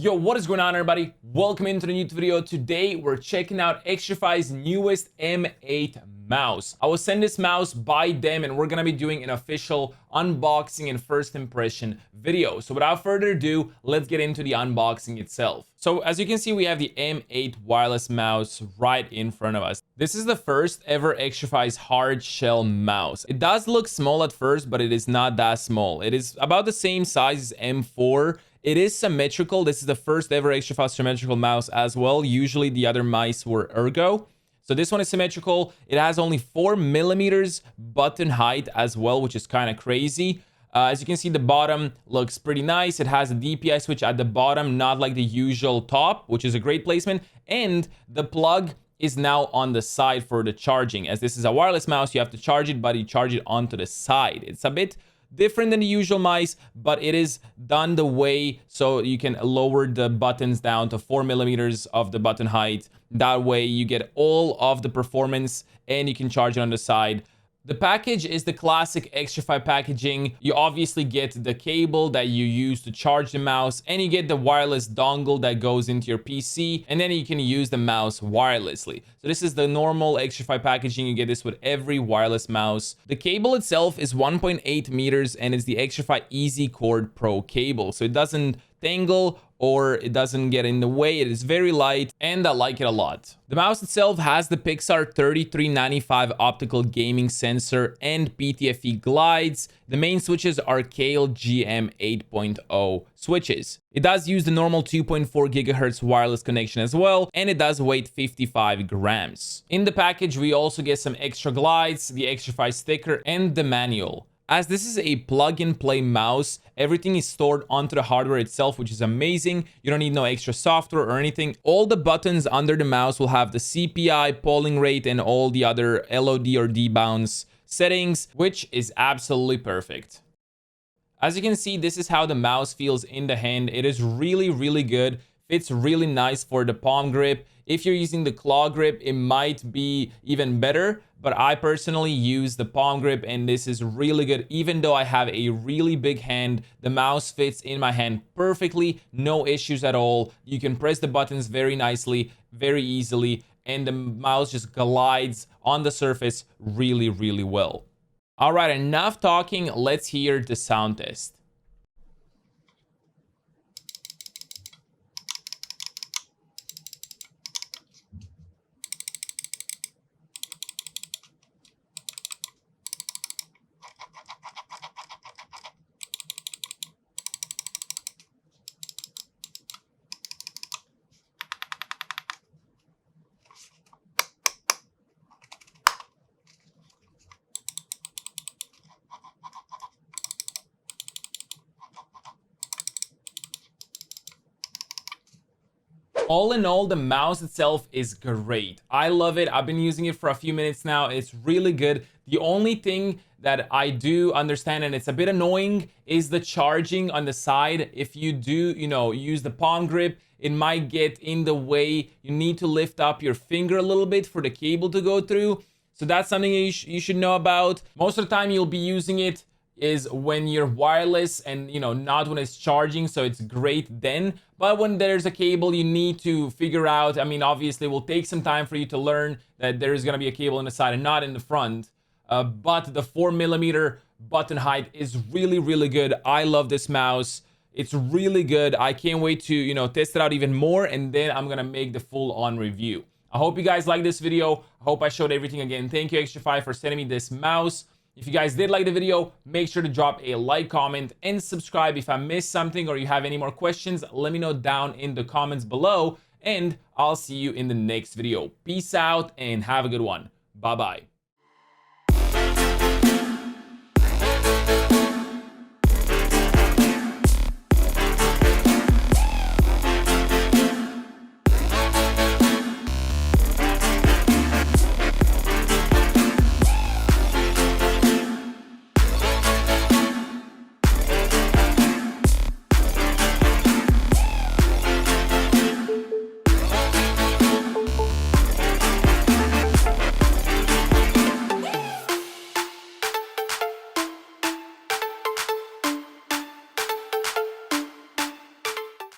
Yo, what is going on, everybody? Welcome into the new video. Today we're checking out Xtrfy's newest M8 mouse. I was sent this mouse by them and we're gonna be doing an official unboxing and first impression video. So without further ado, let's get into the unboxing itself. So as you can see, we have the M8 wireless mouse right in front of us. This is the first ever Xtrfy's hard shell mouse. It does look small at first, but it is not that small. It is about the same size as M4. It is symmetrical. This is the first ever Xtrfy symmetrical mouse as well. Usually the other mice were ergo. So this one is symmetrical. It has only 4mm button height as well, which is kind of crazy. As you can see, the bottom looks pretty nice. It has a DPI switch at the bottom, not like the usual top, which is a great placement. And the plug is now on the side for the charging. As this is a wireless mouse, you have to charge it, but you charge it onto the side. It's a bit different than the usual mice, but it is done the way so you can lower the buttons down to 4mm of the button height. That way you get all of the performance and you can charge it on the side. The package is the classic Xtrfy packaging. You obviously get the cable that you use to charge the mouse, and you get the wireless dongle that goes into your PC, and then you can use the mouse wirelessly. So this is the normal Xtrfy packaging. You get this with every wireless mouse. The cable itself is 1.8 meters and it's the Xtrfy Easy Cord Pro cable. So it doesn't tangle or it doesn't get in the way. It is very light and I like it a lot. The mouse itself has the Pixar 3395 optical gaming sensor and PTFE glides. The main switches are Kale GM 8.0 switches. It does use the normal 2.4 GHz wireless connection as well, and it does weigh 55 grams. In the package, we also get some extra glides, the Xtrfy sticker, and the manual. As this is a plug-and-play mouse, everything is stored onto the hardware itself, which is amazing. You don't need no extra software or anything. All the buttons under the mouse will have the CPI, polling rate, and all the other LOD or debounce settings, which is absolutely perfect. As you can see, this is how the mouse feels in the hand. It is really, really good. Fits really nice for the palm grip. If you're using the claw grip, it might be even better, but I personally use the palm grip and this is really good. Even though I have a really big hand, the mouse fits in my hand perfectly, no issues at all. You can press the buttons very nicely, very easily, and the mouse just glides on the surface really, really well. All right, enough talking. Let's hear the sound test. All in all, the mouse itself is great. I love it. I've been using it for a few minutes now. It's really good. The only thing that I do understand, and it's a bit annoying, is the charging on the side. If you do, use the palm grip, it might get in the way. You need to lift up your finger a little bit for the cable to go through. So that's something you should know about. Most of the time you'll be using it is when you're wireless and not when it's charging, so it's great then. But when there's a cable, you need to figure out, obviously it will take some time for you to learn that there's going to be a cable on the side and not in the front, but the 4mm button height is really, really good. I love this mouse. It's really good. I can't wait to test it out even more, and then I'm gonna make the full-on review. I hope you guys like this video. I hope I showed everything again. Thank you, Xtrfy, for sending me this mouse. If you guys did like the video, make sure to drop a like, comment, and subscribe. If I missed something or you have any more questions, let me know down in the comments below, and I'll see you in the next video. Peace out and have a good one. Bye-bye.